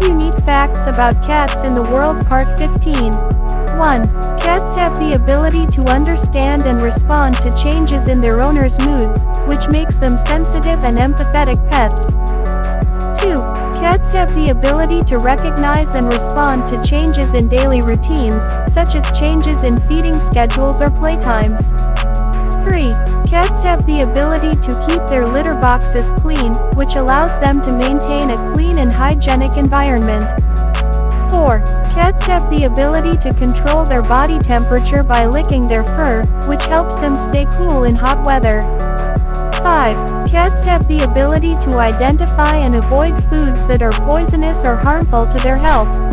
5 unique facts about cats in the world. Part 15. 1. Cats have the ability to understand and respond to changes in their owner's moods, which makes them sensitive and empathetic pets. 2. Cats have the ability to recognize and respond to changes in daily routines, such as changes in feeding schedules or playtimes. 3. Cats have the ability to keep their litter boxes clean, which allows them to maintain a clean and hygienic environment. 4. Cats have the ability to control their body temperature by licking their fur, which helps them stay cool in hot weather. 5. Cats have the ability to identify and avoid foods that are poisonous or harmful to their health,